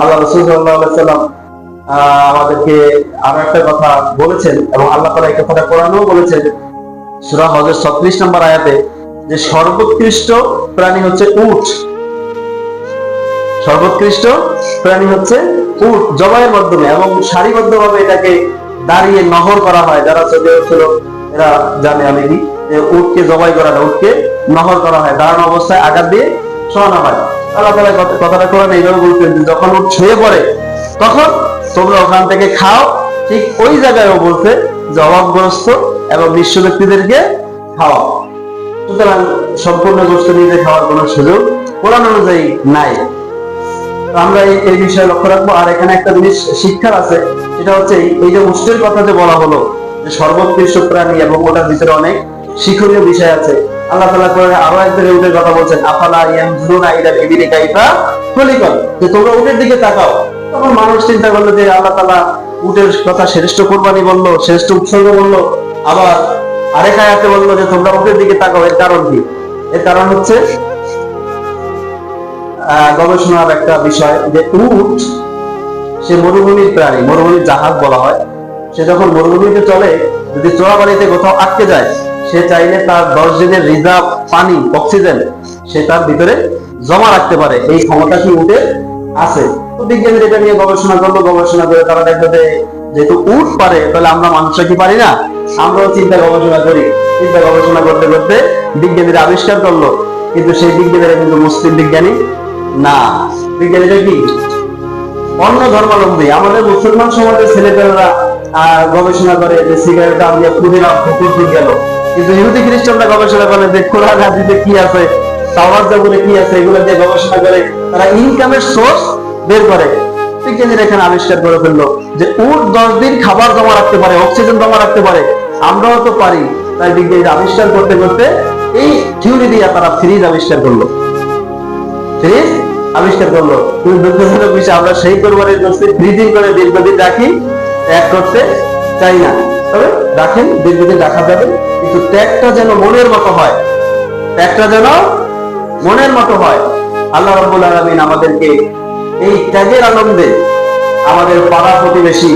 আল্লাহ রাসূল সাল্লাল্লাহু আলাইহি সাল্লাম আমাদেরকে আরো একটা কথা বলেছেন এবং আল্লাহ তাআলা এই কথাটা কোরআনেও বলেছেন সূরা হজের 36 নম্বর আয়াতে যে সর্বোৎকৃষ্ট প্রাণী হচ্ছে উট। সর্বোৎকৃষ্ট প্রাণী হচ্ছে উট জবাইয়ের মাধ্যমে এবং সারিবদ্ধভাবে এটাকে দাঁড়িয়ে নহর করা হয়। যারা সৌদি আরব ছিল এরা জানে অনেকেই যে উটকে জবাই করা হয়, উটকে নহর করা হয়, দাঁড়ানো অবস্থায় আঘাত দিয়ে শোয়ানো হয়। আল্লাহ তাআলা কথাটা কোরআনে এইভাবে বলতেন যে যখন উট ছুঁয়ে পড়ে তখন তোমরা ওখান থেকে খাও। ঠিক ওই জায়গায়ও বলতে যে অভাবগ্রস্ত এবং নিঃস্ব ব্যক্তিদেরকে খাওয়াও। সুতরাং সম্পূর্ণ গোশত নিজে খাওয়ার কোনো সুযোগ কোরআন অনুযায়ী নাই। আমরা এই বিষয়ে লক্ষ্য রাখবো। আর এখানে একটা জিনিস শিক্ষার আছে, সেটা হচ্ছে এই যে উষ্টের কথা যে বলা হলো যে সর্বোৎকৃষ্ট প্রাণী এবং ওটার ভিতরে অনেক শিক্ষণীয় বিষয় আছে। আল্লাহ তাআলা কোরআনে আরো এক জায়গায় উটের কথা বলছেন, আফালা ইয়ানজুরুনা ইলাল ইবিলি কাইফা খুলিকাত, যে তোমরা উটের দিকে তাকাও। তখন মানুষ চিন্তা করলো যে আল্লাহ তাআলা উটের কথা শ্রেষ্ঠ কুরবানি বললো, শ্রেষ্ঠ উৎসর্গ বললো, আবার আরেক আয়াতে বললো যে তোমরা উটের দিকে তাকাও। এর কারণ কি? এর কারণ হচ্ছে গবেষণার একটা বিষয় যে উট সে মরুভূমির প্রাণী, মরুভূমির জাহাজ বলা হয়। সে যখন মরুভূমিতে চলে, যদি চোরাবালিতে কোথাও আটকে যায়, সে চাইলে তার 10 দিনের রিজার্ভ পানি, অক্সিজেন সে তার ভিতরে জমা রাখতে পারে। এই ক্ষমতা কি উটের আছে? তো বিজ্ঞানীরা এটা নিয়ে গবেষণা করলো, গবেষণা করে তারা দেখলো যে যেহেতু উট পারে, তাহলে আমরা মানুষরা কি পারি না? আমরাও চিন্তা গবেষণা করি। চিন্তা গবেষণা করতে করতে বিজ্ঞানীরা আবিষ্কার করলো, কিন্তু সেই বিজ্ঞানীরা কিন্তু মুসলিম বিজ্ঞানী না। বিজ্ঞানীরা কি? অন্য ধর্মাবলম্বী। আমাদের মুসলমান সমাজের ছেলেপেলেরা গবেষণা করে যে সিগারেট আমরা পুদিনা পুকুর গেল, কিন্তু ইহুদি খ্রিস্টানরা গবেষণা করে যে কোরআন হাদিসে কি আছে, তাওরাত জাবুরে কি আছে, এগুলো দিয়ে গবেষণা করে তারা ইনকামের সোর্স বের করে। বিজ্ঞানীরা এখানে আবিষ্কার করে ফেললো যে উট 10 দিন খাবার জমা রাখতে পারে, অক্সিজেন জমা রাখতে পারে, আমরাও তো পারি। তাই বিজ্ঞানীরা আবিষ্কার করতে করতে এই থিওরি দিয়ে তারা ফ্রিজ আবিষ্কার করলো। ফ্রিজ আবিষ্কার করলো। কিন্তু দুঃখজনক বিষয়, আমরা সেই কোরবানির গোশত ফ্রিজিং করে দীর্ঘদিন রাখি, ত্যাগ করতে চাই না। তবে রাখেন, দীর্ঘদিন রাখা যাবে, কিন্তু ত্যাগটা যেন মনের মতো হয়। ত্যাগটা যেন মনের মতো হয়। আল্লাহ রাব্বুল আলামিন আমাদেরকে এই ত্যাগের আনন্দে আমাদের পাড়া প্রতিবেশী,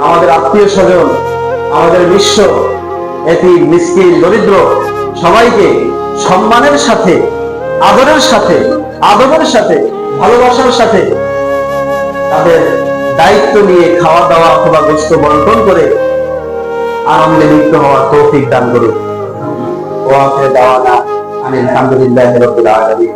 আমাদের আত্মীয় স্বজন, আমাদের বিশ্ব এতিম মিসকিন দরিদ্র সবাইকে সম্মানের সাথে, আদরের সাথে, আদবের সাথে, ভালোবাসার সাথে তাদের দায়িত্ব নিয়ে খাওয়া দাওয়া অথবা গোশত বন্টন করে আনন্দে লিপ্ত হওয়ার তৌফিক দান করুন। ওয়া আখিরু দাওয়ানা আনিল হামদুলিল্লাহি রাব্বিল আলামিন।